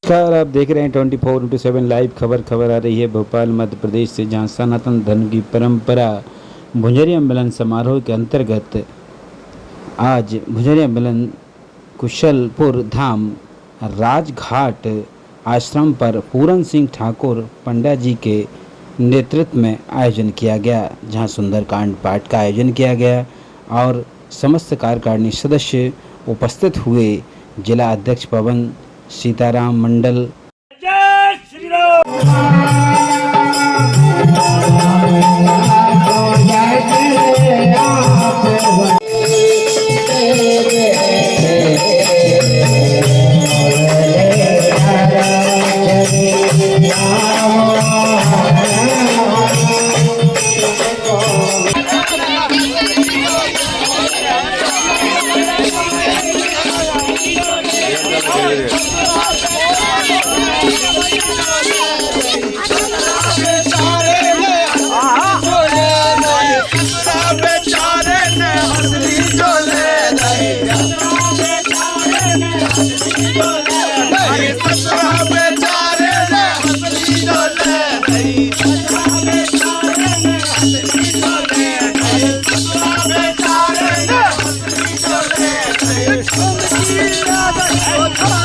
नमस्कार, आप देख रहे हैं 24/7 लाइव खबर आ रही है भोपाल मध्य प्रदेश से, जहां सनातन धर्म की परंपरा भुंजरिया मिलन समारोह के अंतर्गत आज भुंजरिया मिलन कुशलपुर धाम राजघाट आश्रम पर पूरन सिंह ठाकुर पंडा जी के नेतृत्व में आयोजन किया गया, जहां सुंदरकांड पाठ का आयोजन किया गया और समस्त कार्यकारिणी सदस्य उपस्थित हुए। जिला अध्यक्ष पवन सीताराम मंडल। जय श्री राम। Oh,